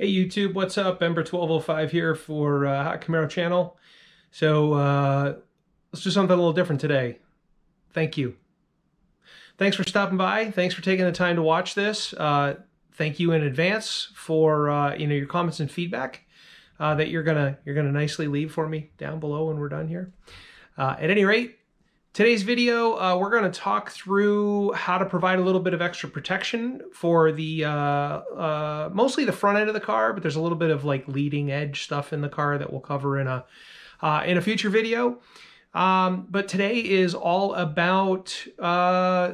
Hey YouTube, what's up? Ember1205 here for Hot Camaro channel. So let's do something a little different today. Thank you. Thanks for stopping by. Thanks for taking the time to watch this. Thank you in advance for your comments and feedback that you're gonna nicely leave for me down below when we're done here. At any rate, today's video, we're going to talk through how to provide a little bit of extra protection for the mostly the front end of the car, but there's a little bit of like leading edge stuff in the car that we'll cover in a future video. But today is all about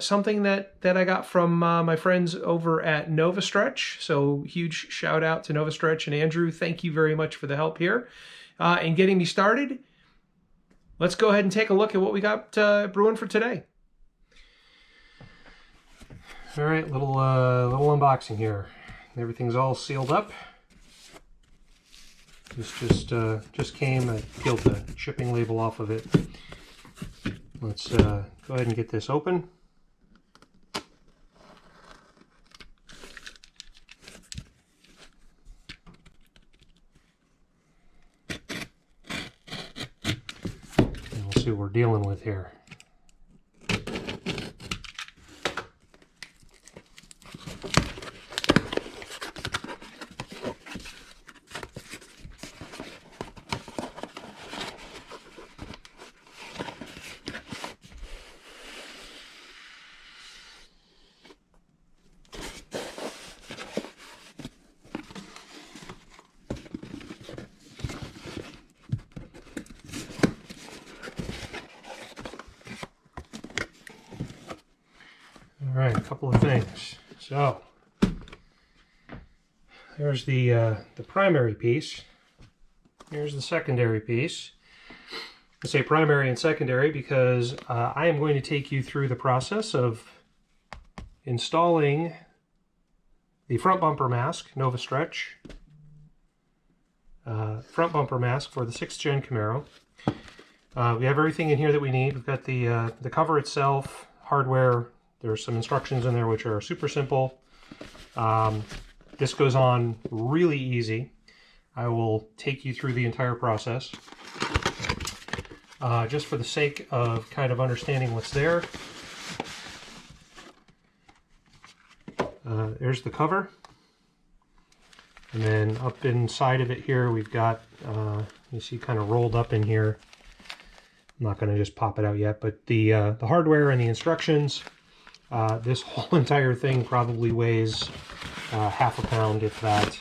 something that I got from my friends over at Novistretch. So huge shout out to Novistretch and Andrew. Thank you very much for the help here in getting me started. Let's go ahead and take a look at what we got brewing for today. All right, little unboxing here. Everything's all sealed up. This just came. I peeled the shipping label off of it. Let's go ahead and get this open. What we're dealing with here. All right, a couple of things. So there's the primary piece. Here's the secondary piece. I say primary and secondary because I am going to take you through the process of installing the front bumper mask, Novistretch front bumper mask for the 6th Gen Camaro. We have everything in here that we need. We've got the cover itself, hardware. There's some instructions in there which are super simple. This goes on really easy. I will take you through the entire process. Just for the sake of kind of understanding what's there. There's the cover. And then up inside of it here, we've got, you see kind of rolled up in here. I'm not going to just pop it out yet, but the hardware and the instructions. This whole entire thing probably weighs half a pound, if that.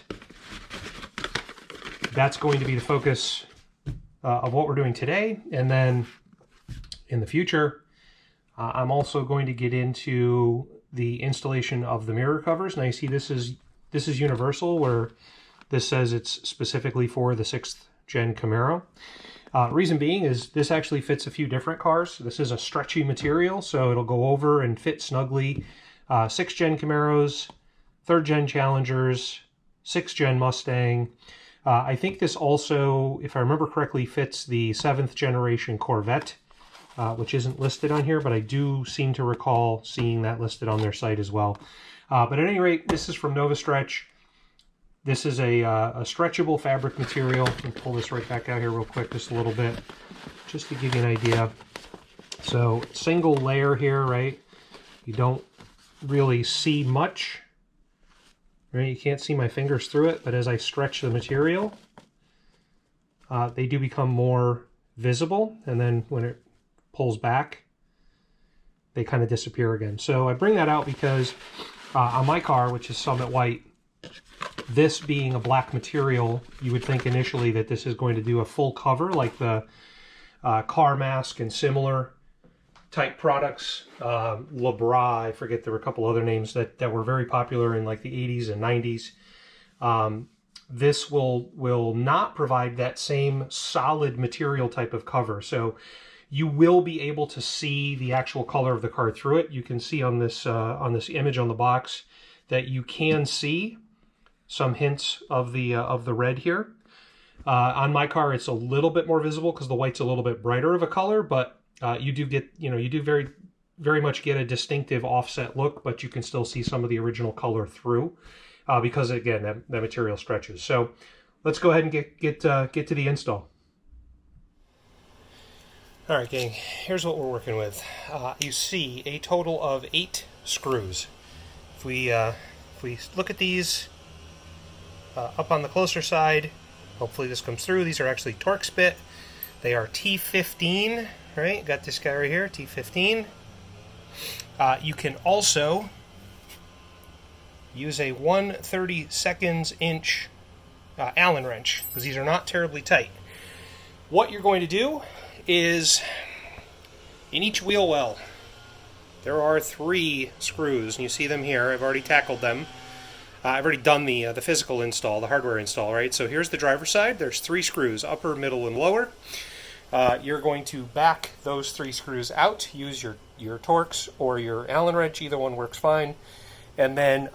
That's going to be the focus of what we're doing today. And then in the future, I'm also going to get into the installation of the mirror covers. Now you see this is universal, where this says it's specifically for the 6th Gen Camaro. Reason being is this actually fits a few different cars. This is a stretchy material, so it'll go over and fit snugly 6th Gen Camaros, 3rd Gen Challengers, 6th Gen Mustang. I think this also, if I remember correctly, fits the 7th generation Corvette, which isn't listed on here, but I do seem to recall seeing that listed on their site as well. But at any rate, this is from Novistretch. This is a stretchable fabric material. Let me pull this right back out here real quick, just a little bit, just to give you an idea. So single layer here, right? You don't really see much, right? You can't see my fingers through it, but as I stretch the material, they do become more visible. And then when it pulls back, they kind of disappear again. So I bring that out because on my car, which is Summit White, this being a black material, you would think initially that this is going to do a full cover like the car mask and similar type products. Lebras, I forget, there were a couple other names that were very popular in like the 80s and 90s. This will not provide that same solid material type of cover. So you will be able to see the actual color of the car through it. You can see on this image on the box that you can see some hints of the red here. On my car, it's a little bit more visible because the white's a little bit brighter of a color, but you do get, you do very much get a distinctive offset look, but you can still see some of the original color through. because again, that material stretches. So let's go ahead and get to the install. All right, gang, here's what we're working with. You see a total of 8 screws. If we look at these up on the closer side, hopefully this comes through. These are actually Torx bit. They are T15, right? Got this guy right here, T15. You can also use a 1/32 inch Allen wrench, because these are not terribly tight. What you're going to do is, in each wheel well, there are 3 screws, and you see them here. I've already tackled them. I've already done the physical install, the hardware install, right? So here's the driver's side. There's 3 screws, upper, middle, and lower. You're going to back those 3 screws out. Use your Torx or your Allen wrench. Either one works fine. And then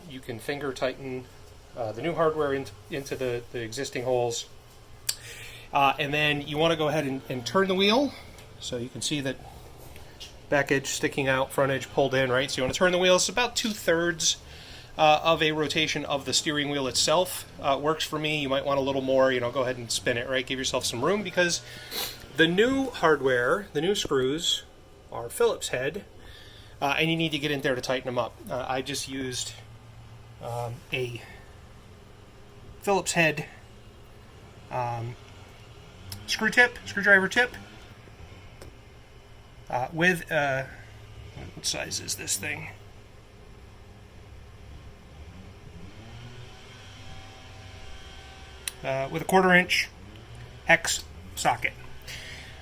you can finger tighten the new hardware into the existing holes. And then you want to go ahead and turn the wheel. So you can see that back edge sticking out, front edge pulled in, right? So you want to turn the wheel. It's about 2/3 of a rotation of the steering wheel itself. Works for me. You might want a little more. Go ahead and spin it, right? Give yourself some room, because the new hardware, the new screws, are Phillips head, and you need to get in there to tighten them up. I just used a Phillips head screwdriver tip, with what size is this thing? With a 1/4 inch hex socket.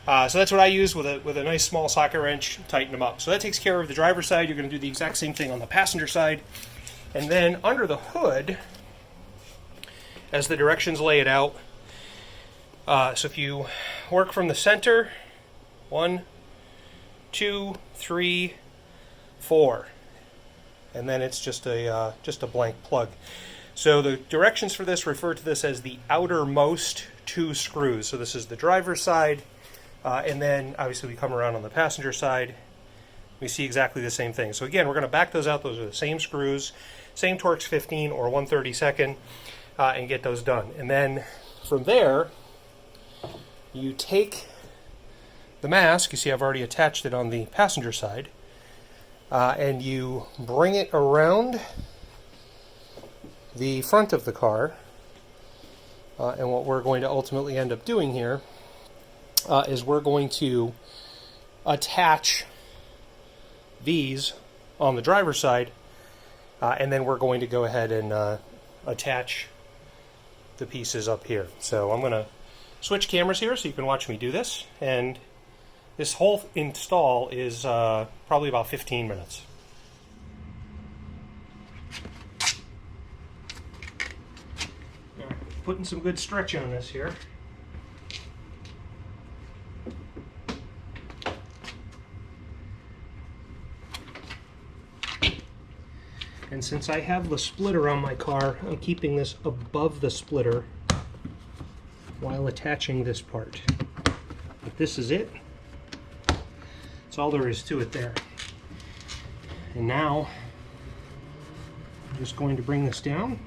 So that's what I use with a nice small socket wrench. Tighten them up. So that takes care of the driver's side. You're going to do the exact same thing on the passenger side. And then under the hood, as the directions lay it out, so if you work from the center, 1, 2, 3, 4, and then it's just a blank plug. So the directions for this refer to this as the outermost 2 screws. So this is the driver's side, and then obviously we come around on the passenger side. We see exactly the same thing. So again, we're going to back those out. Those are the same screws, same Torx 15 or 1/32, and get those done. And then from there, you take the mask. You see I've already attached it on the passenger side, and you bring it around the front of the car, and what we're going to ultimately end up doing here is we're going to attach these on the driver's side, and then we're going to go ahead and attach the pieces up here. So I'm going to switch cameras here so you can watch me do this, and this whole install is probably about 15 minutes. Putting some good stretch on this here. And since I have the splitter on my car, I'm keeping this above the splitter while attaching this part. But this is it. That's all there is to it there. And now I'm just going to bring this down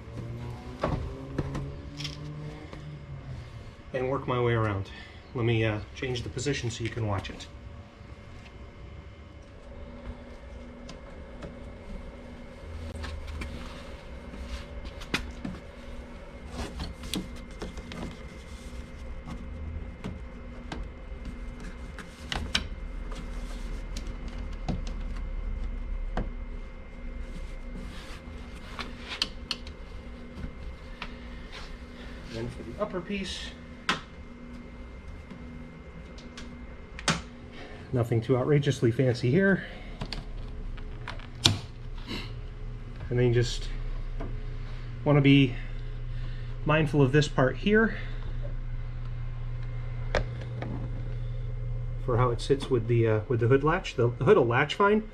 and work my way around. Let me change the position so you can watch it. Then for the upper piece, nothing too outrageously fancy here. And then you just want to be mindful of this part here for how it sits with the hood latch. The hood will latch fine,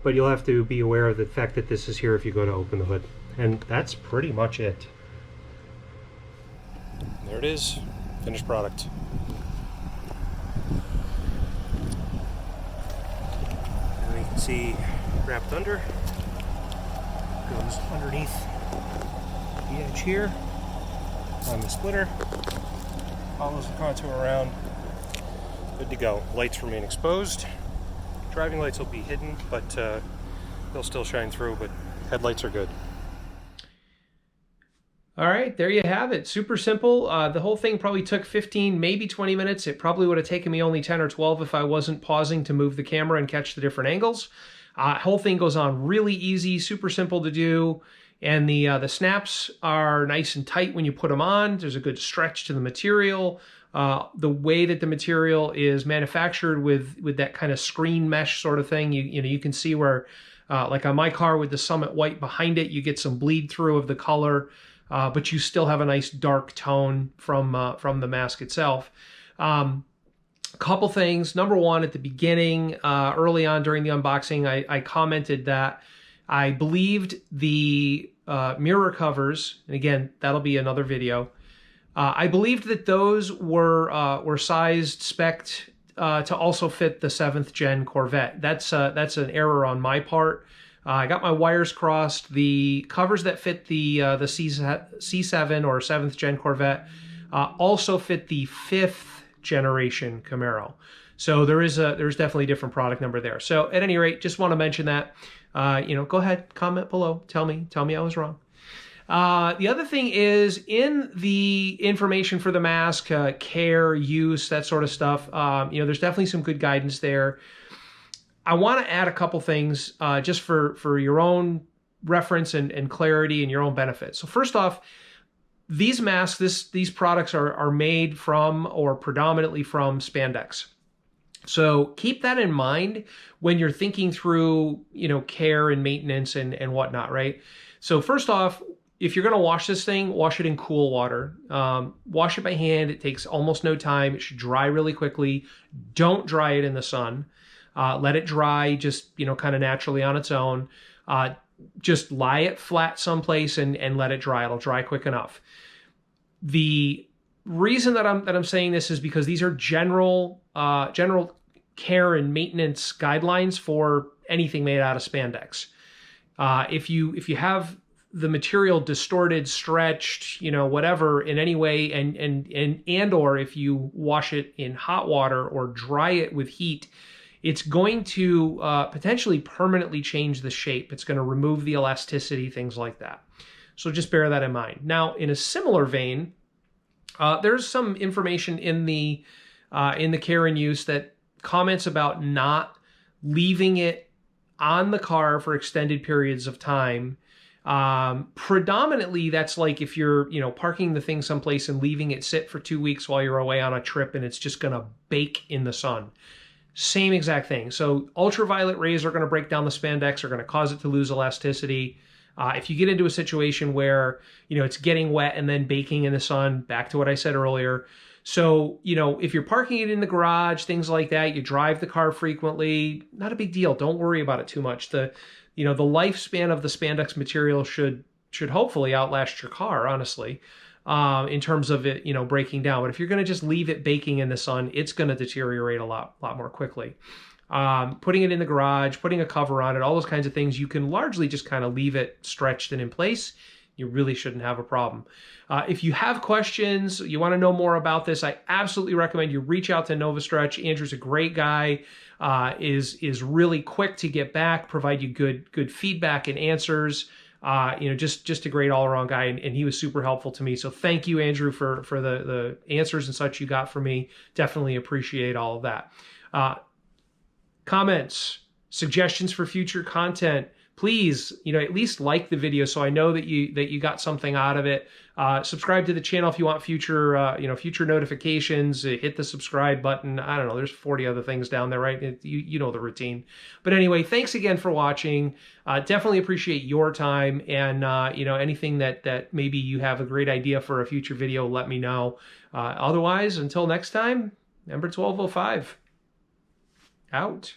but you'll have to be aware of the fact that this is here if you go to open the hood. And that's pretty much it. There it is, finished product. And you can see wrapped under, goes underneath the edge here on the splitter. Follows the contour around. Good to go. Lights remain exposed. Driving lights will be hidden, but they'll still shine through, but headlights are good. All right, there you have it. Super simple. The whole thing probably took 15, maybe 20 minutes. It probably would have taken me only 10 or 12 if I wasn't pausing to move the camera and catch the different angles. Whole thing goes on really easy, super simple to do. And the snaps are nice and tight when you put them on. There's a good stretch to the material. The way that the material is manufactured with that kind of screen mesh sort of thing, you can see where, like on my car with the Summit White behind it, you get some bleed through of the color. But you still have a nice dark tone from the mask itself. Couple things. Number one, at the beginning, early on during the unboxing, I commented that I believed the mirror covers, and again, that'll be another video. I believed that those were sized, spec'd to also fit the 7th gen Corvette. That's an error on my part. I got my wires crossed. The covers that fit the C7 or 7th gen Corvette also fit the 5th generation Camaro. So there's definitely a different product number there. So at any rate, just want to mention that. Go ahead, comment below. Tell me I was wrong. The other thing is in the information for the mask, care, use, that sort of stuff. There's definitely some good guidance there. I want to add a couple things just for your own reference and clarity and your own benefit. So first off, these masks, these products are made from or predominantly from spandex. So keep that in mind when you're thinking through, care and maintenance and whatnot, right? So first off, if you're going to wash this thing, wash it in cool water. Wash it by hand. It takes almost no time. It should dry really quickly. Don't dry it in the sun. Let it dry just, kind of naturally on its own. Just lie it flat someplace and let it dry. It'll dry quick enough. The reason that I'm saying this is because these are general care and maintenance guidelines for anything made out of spandex. If you have the material distorted, stretched, whatever in any way, and or if you wash it in hot water or dry it with heat, it's going to potentially permanently change the shape. It's going to remove the elasticity, things like that. So just bear that in mind. Now, in a similar vein, there's some information in the care and use that comments about not leaving it on the car for extended periods of time. Predominantly, that's like if you're, parking the thing someplace and leaving it sit for 2 weeks while you're away on a trip and it's just going to bake in the sun. Same exact thing. So ultraviolet rays are going to break down the spandex, are going to cause it to lose elasticity. If you get into a situation where, it's getting wet and then baking in the sun, back to what I said earlier. So, if you're parking it in the garage, things like that, you drive the car frequently, not a big deal. Don't worry about it too much. The lifespan of the spandex material should hopefully outlast your car, honestly, in terms of it, breaking down. But if you're going to just leave it baking in the sun, it's going to deteriorate a lot more quickly. Putting it in the garage, putting a cover on it, all those kinds of things, you can largely just kind of leave it stretched and in place. You really shouldn't have a problem. If you have questions, you want to know more about this, I absolutely recommend you reach out to Novistretch. Andrew's a great guy, is really quick to get back, provide you good feedback and answers. Just a great all-around guy, and he was super helpful to me. So thank you, Andrew, for the answers and such you got for me. Definitely appreciate all of that. Comments, suggestions for future content, please, at least like the video so I know that you got something out of it. Subscribe to the channel if you want future notifications. Hit the subscribe button. I don't know, there's 40 other things down there, right? You know the routine. But anyway, thanks again for watching. Definitely appreciate your time, and anything that maybe you have a great idea for a future video, let me know. Otherwise, until next time, number 1205. Out.